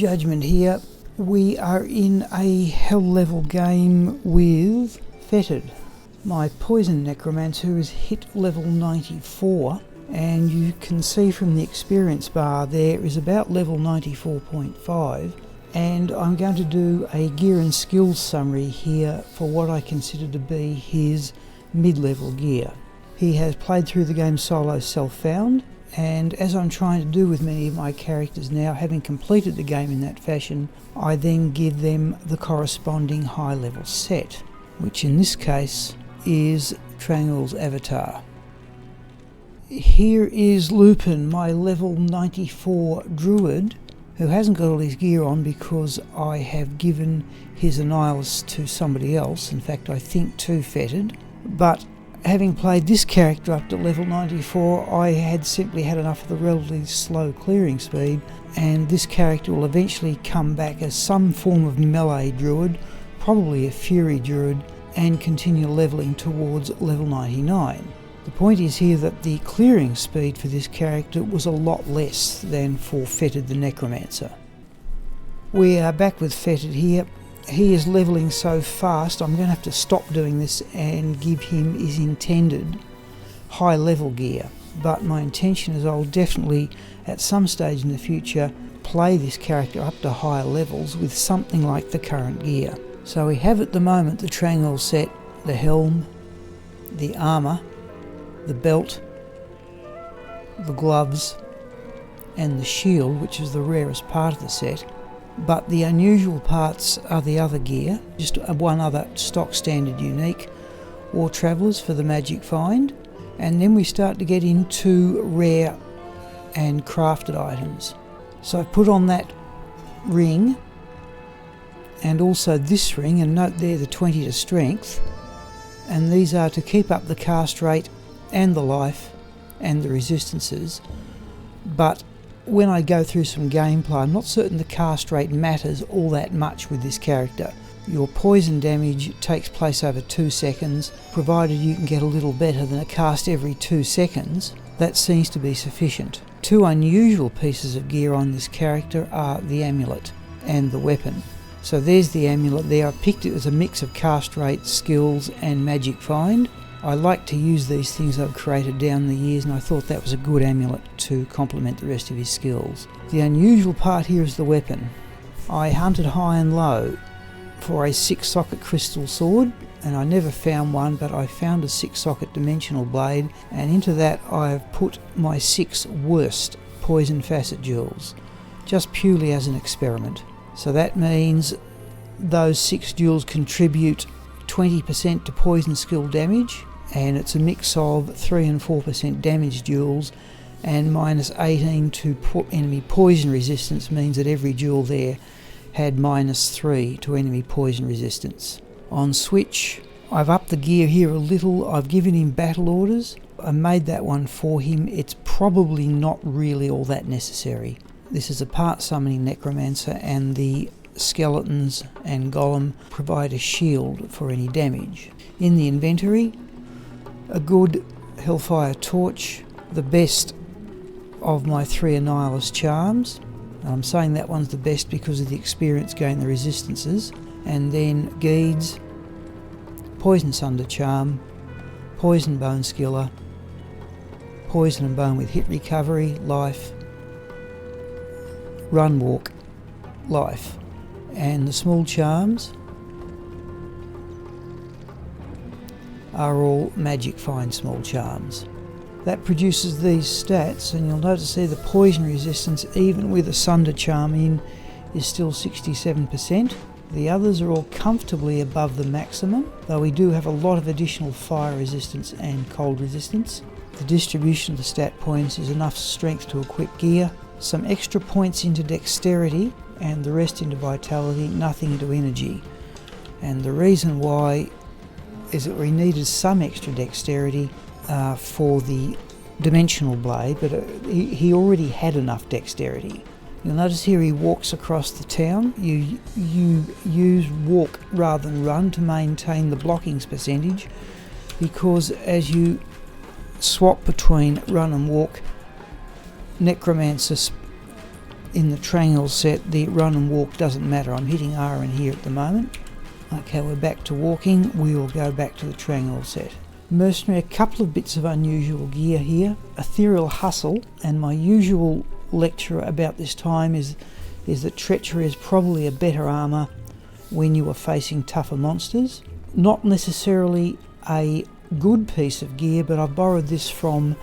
Judgment here. We are in a hell level game with Fetid. My poison necromancer is hit level 94, and you can see from the experience bar there is about level 94.5, and I'm going to do a gear and skills summary here for what I consider to be his mid-level gear. He has played through the game solo self-found, and as I'm trying to do with many of my characters now, having completed the game in that fashion, I then give them the corresponding high-level set, which in this case is Trang's avatar. Here is Lupin, my level 94 druid, who hasn't got all his gear on because I have given his Annihilus to somebody else, in fact I think to Fetid, but having played this character up to level 94, I had simply had enough of the relatively slow clearing speed, and this character will eventually come back as some form of melee druid, probably a fury druid, and continue levelling towards level 99. The point is here that the clearing speed for this character was a lot less than for Fetid the Necromancer. We are back with Fetid here. He is levelling so fast I'm going to have to stop doing this and give him his intended high level gear, but my intention is I'll definitely at some stage in the future play this character up to higher levels with something like the current gear. So we have at the moment the Trang set, the helm, the armour, the belt, the gloves and the shield, which is the rarest part of the set. But the unusual parts are the other gear, just one other stock standard unique, War Travellers for the magic find, and then we start to get into rare and crafted items. So I've put on that ring and also this ring, and note there the 20 to strength, and these are to keep up the cast rate and the life and the resistances, but when I go through some gameplay I'm not certain the cast rate matters all that much with this character. Your poison damage takes place over 2 seconds, provided you can get a little better than a cast every 2 seconds, that seems to be sufficient. Two unusual pieces of gear on this character are the amulet and the weapon. So there's the amulet there. I picked it as a mix of cast rate, skills and magic find. I like to use these things I've created down the years, and I thought that was a good amulet to complement the rest of his skills. The unusual part here is the weapon. I hunted high and low for a 6-socket crystal sword, and I never found one, but I found a 6-socket dimensional blade, and into that I've put my 6 worst poison facet jewels, just purely as an experiment. So that means those 6 jewels contribute 20% to poison skill damage, and it's a mix of 3 and 4% damage jewels, and minus 18 to enemy poison resistance means that every jewel there had minus 3 to enemy poison resistance. On switch, I've upped the gear here a little. I've given him battle orders. I made that one for him. It's probably not really all that necessary. This is a part summoning necromancer, and the skeletons and golem provide a shield for any damage. In the inventory, a good hellfire torch, the best of my 3 Annihilus charms. I'm saying that one's the best because of the experience gain, the resistances, and then Geeds, Poison Sunder Charm, Poison Bone Skiller, Poison and Bone with hit recovery, life, Run Walk, life, and the small charms are all magic find small charms. That produces these stats, and you'll notice there the poison resistance, even with a Sunder charm in, is still 67%. The others are all comfortably above the maximum, though we do have a lot of additional fire resistance and cold resistance. The distribution of the stat points is enough strength to equip gear, some extra points into dexterity, and the rest into vitality, nothing into energy. And the reason why is that we needed some extra dexterity for the dimensional blade, but he already had enough dexterity. You'll notice here he walks across the town. You use walk rather than run to maintain the blockings percentage, because as you swap between run and walk, necromancer in the triangle set, the run and walk doesn't matter. I'm hitting R in here at the moment. Okay, we're back to walking. We will go back to the triangle set. Mercenary, a couple of bits of unusual gear here. Ethereal Hustle, and my usual lecture about this time is that Treachery is probably a better armour when you are facing tougher monsters. Not necessarily a good piece of gear, but I've borrowed this from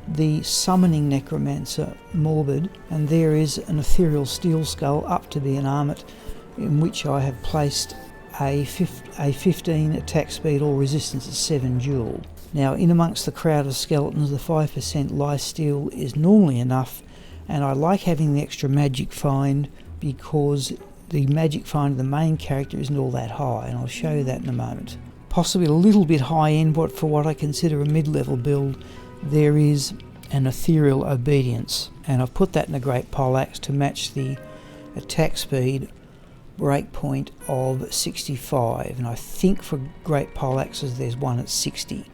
the Summoning Necromancer Morbid, and there is an Ethereal Steel Skull up to be an armlet in which I have placed a 15 attack speed or resistance at 7 dual. Now, in amongst the crowd of skeletons, the 5% lifesteal is normally enough, and I like having the extra magic find because the magic find of the main character isn't all that high, and I'll show you that in a moment. Possibly a little bit high end, but for what I consider a mid-level build, there is an Ethereal Obedience, and I've put that in a Great Poleaxe to match the attack speed breakpoint of 65, and I think for Great Poleaxes there's one at 60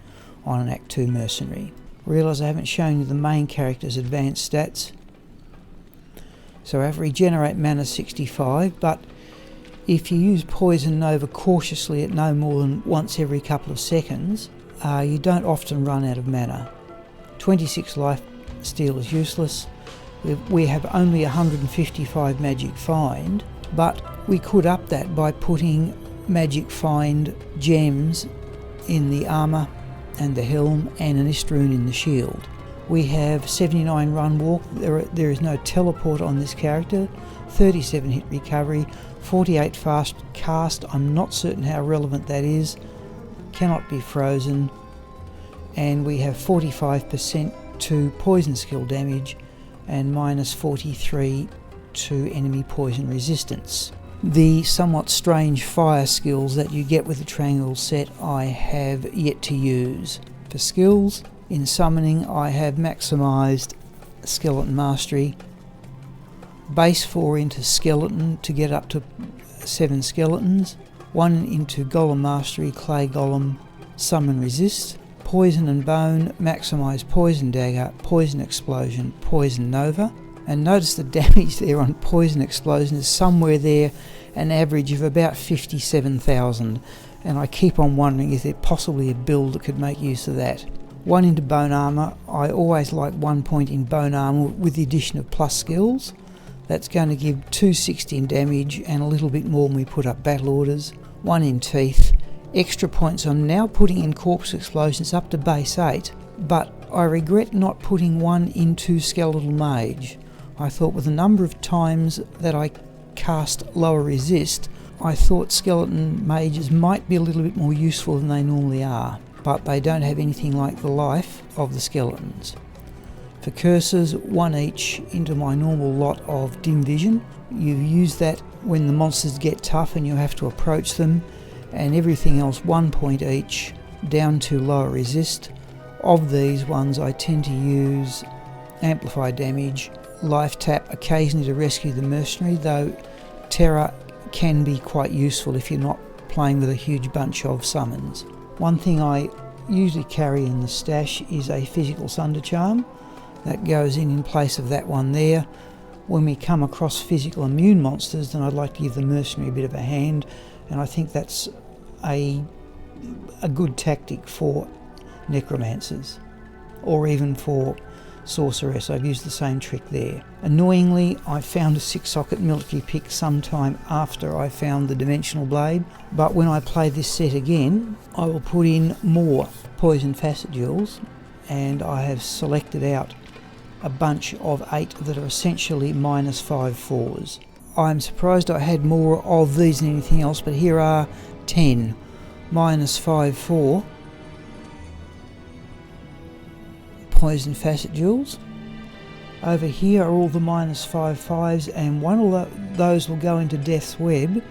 on an Act 2 Mercenary. Realise I haven't shown you the main character's advanced stats. So I have regenerate mana 65, but if you use Poison Nova cautiously at no more than once every couple of seconds, you don't often run out of mana. 26 life steal is useless. We have only 155 magic find, but we could up that by putting magic find gems in the armour and the helm and an Istrune in the shield. We have 79 run walk, there is no teleport on this character, 37 hit recovery, 48 fast cast, I'm not certain how relevant that is, cannot be frozen, and we have 45% to poison skill damage and minus 43 to enemy poison resistance. The somewhat strange fire skills that you get with the triangle set I have yet to use. For skills, in summoning I have maximised Skeleton Mastery, base 4 into Skeleton to get up to 7 skeletons, 1 into Golem Mastery, Clay Golem, Summon Resist, Poison and Bone, maximise Poison Dagger, Poison Explosion, Poison Nova, and notice the damage there on Poison Explosion is somewhere there an average of about 57,000, and I keep on wondering is there possibly a build that could make use of that. 1 into Bone Armour, I always like 1 point in Bone Armour with the addition of plus skills. That's going to give 260 in damage and a little bit more when we put up battle orders. 1 in Teeth, extra points I'm now putting in Corpse Explosions up to base 8, but I regret not putting 1 into Skeletal Mage. I thought with the number of times that I cast lower resist, I thought skeleton mages might be a little bit more useful than they normally are, but they don't have anything like the life of the skeletons. For curses, 1 each into my normal lot of dim vision. You use that when the monsters get tough and you have to approach them, and everything else 1 point each down to lower resist. Of these ones I tend to use amplify damage, life tap occasionally to rescue the mercenary, though terror can be quite useful if you're not playing with a huge bunch of summons. One thing I usually carry in the stash is a physical Sunder Charm that goes in place of that one there. When we come across physical immune monsters, then I'd like to give the mercenary a bit of a hand, and I think that's a good tactic for necromancers or even for sorceress. I've used the same trick there. Annoyingly, I found a 6-socket military pick sometime after I found the dimensional blade, but when I play this set again I will put in more poison facet jewels, and I have selected out a bunch of 8 that are essentially minus 5 fours. I'm surprised I had more of these than anything else, but here are 10 minus 5 4 poison facet jewels. Over here are all the minus 5 5s, and one of those will go into Death's Web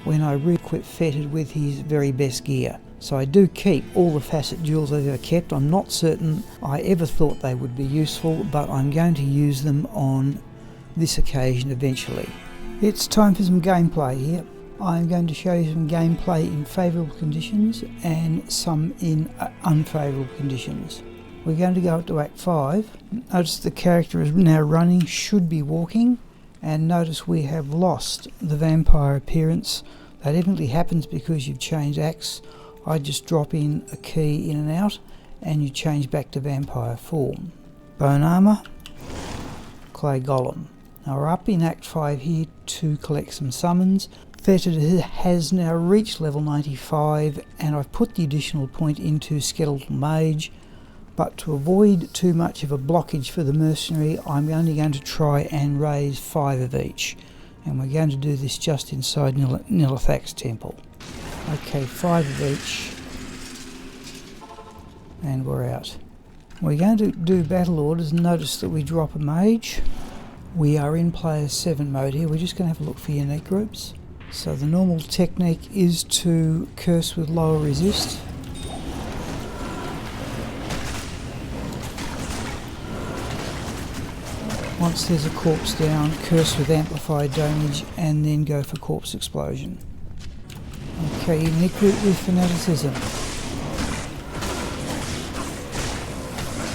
when I re-equip Fetid with his very best gear. So I do keep all the facet jewels I've ever kept. I'm not certain I ever thought they would be useful, but I'm going to use them on this occasion eventually. It's time for some gameplay here. I'm going to show you some gameplay in favourable conditions and some in unfavourable conditions. We're going to go up to Act 5. Notice the character is now running, should be walking, and notice we have lost the vampire appearance. That definitely happens because you've changed axe. I just drop in a key in and out and you change back to vampire form. Bone armour, clay golem. Now we're up in Act 5 here to collect some summons. Fetid has now reached level 95 and I've put the additional point into skeletal mage, but to avoid too much of a blockage for the mercenary, I'm only going to try and raise 5 of each, and we're going to do this just inside Nilithak's temple. Okay, 5 of each, and we're out. We're going to do battle orders. Notice that we drop a mage. We are in player 7 mode here. We're just going to have a look for unique groups. So the normal technique is to curse with lower resist. Once there's a corpse down, curse with amplified damage and then go for corpse explosion. Okay, unique group with fanaticism.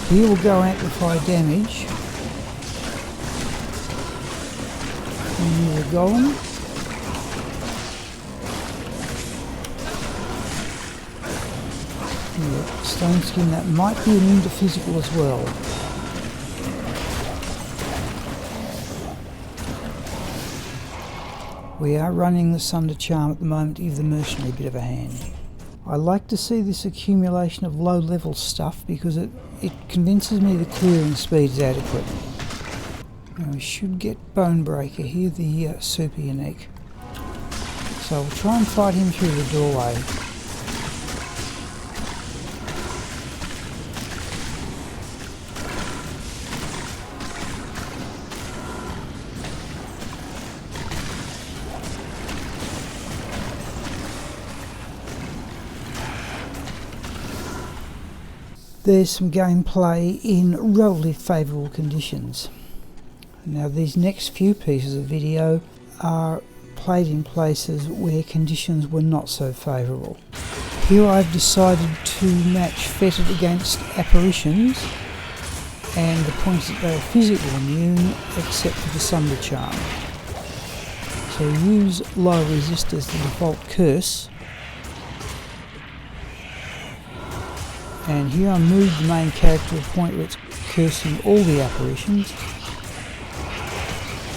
Here we'll go amplified damage. And the golem. Yeah, stone skin, that might be immune to physical as well. We are running the Sunder Charm at the moment to give the mercenary a bit of a hand. I like to see this accumulation of low level stuff because it convinces me the clearing speed is adequate. Now we should get Bonebreaker here, the super unique. So we'll try and fight him through the doorway. There's some gameplay in relatively favourable conditions. Now these next few pieces of video are played in places where conditions were not so favourable. Here I've decided to match Fetid against apparitions, and the point is that they are physically immune except for the Sunder Charm. So use low resist as the default curse. And here I moved the main character to a point where it's cursing all the apparitions,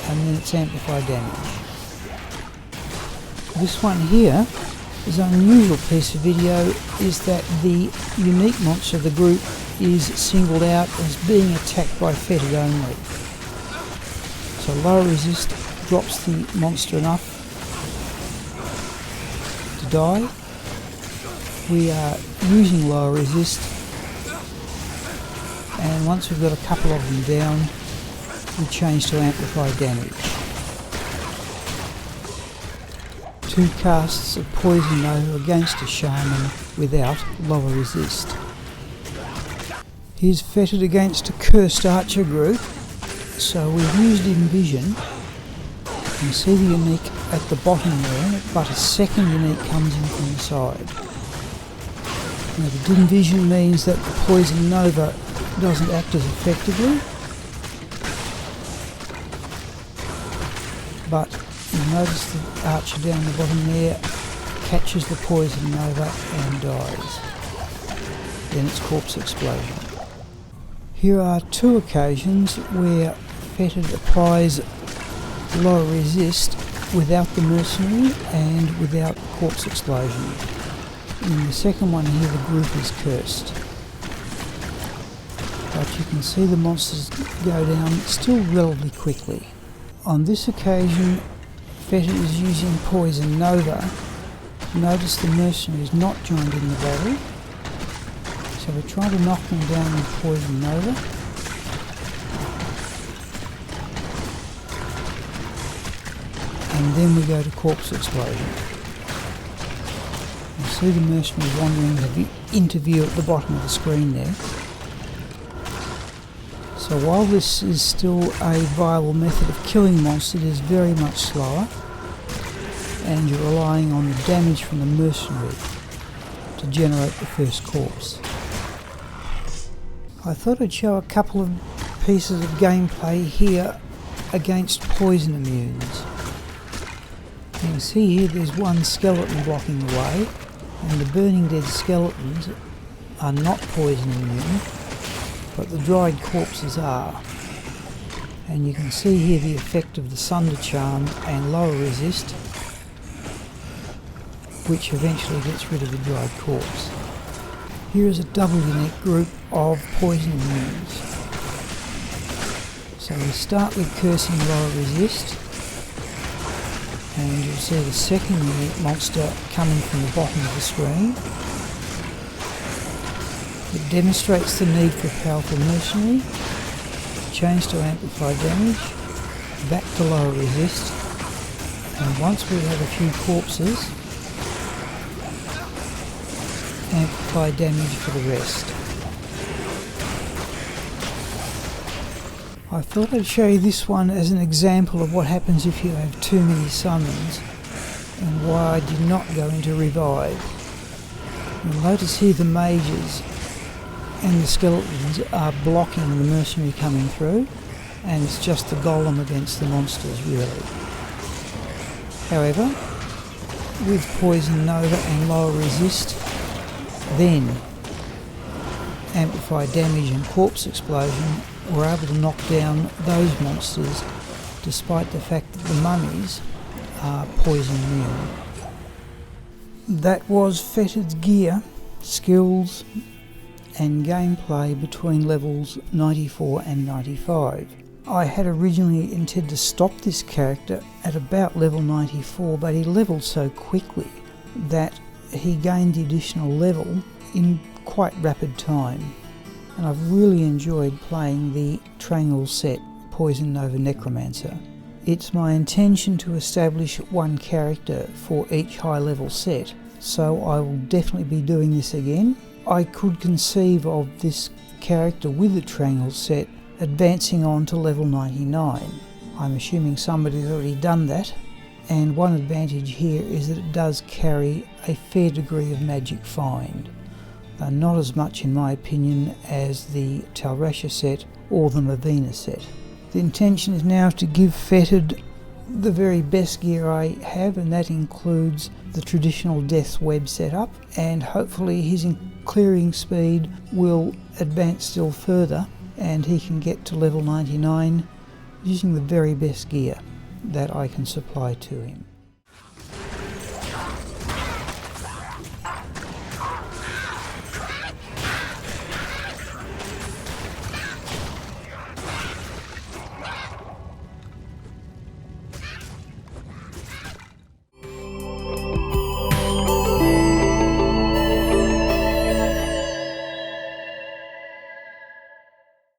and then it's amplified damage. This one here is an unusual piece of video, is that the unique monster of the group is singled out as being attacked by Fetid only. So low resist drops the monster enough to die. We are using lower resist, and once we've got a couple of them down, we change to amplified damage. 2 casts of poison though against a shaman without lower resist. Here's Fetid against a cursed archer group, so we've used Envision. You can see the unique at the bottom there, but a second unique comes in from the side. Now the dim vision means that the poison nova doesn't act as effectively, but you notice the archer down the bottom there catches the poison nova and dies. Then it's corpse explosion. Here are 2 occasions where Fetid applies low resist without the mercenary and without corpse explosion. In the second one here, the group is cursed. But you can see the monsters go down still relatively quickly. On this occasion, Fetid is using Poison Nova. Notice the mercenary is not joined in the battle. So we're trying to knock them down with Poison Nova. And then we go to Corpse Explosion. You see the mercenary wandering into view at the bottom of the screen there. So while this is still a viable method of killing monsters, it is very much slower, and you're relying on the damage from the mercenary to generate the first corpse. I thought I'd show a couple of pieces of gameplay here against poison immunes. You can see here there's one skeleton blocking the way, and the burning dead skeletons are not poison immune, but the dried corpses are. And you can see here the effect of the Sunder Charm and lower resist, which eventually gets rid of the dried corpse. Here is a double unique group of poison immunes. So we start with cursing lower resist, and you'll see the second unique monster coming from the bottom of the screen. It demonstrates the need for powerful mercenary, change to amplify damage, back to lower resist, and once we have a few corpses, amplify damage for the rest. I thought I'd show you this one as an example of what happens if you have too many summons, and why I did not go into revive. You'll notice here the mages and the skeletons are blocking the mercenary coming through, and it's just the golem against the monsters really. However, with Poison Nova and lower resist, then amplify damage and corpse explosion, we're able to knock down those monsters despite the fact that the mummies are poison immune. That was Fetid's gear, skills and gameplay between levels 94 and 95. I had originally intended to stop this character at about level 94, but he leveled so quickly that he gained the additional level in quite rapid time. And I've really enjoyed playing the Trang set, Poison Nova Necromancer. It's my intention to establish one character for each high level set, so I will definitely be doing this again. I could conceive of this character with the Trang set advancing on to level 99. I'm assuming somebody's already done that, and one advantage here is that it does carry a fair degree of magic find. Not as much in my opinion as the Talrasha set or the Mavina set. The intention is now to give Fetid the very best gear I have, and that includes the traditional Death's Web setup, and hopefully his clearing speed will advance still further and he can get to level 99 using the very best gear that I can supply to him.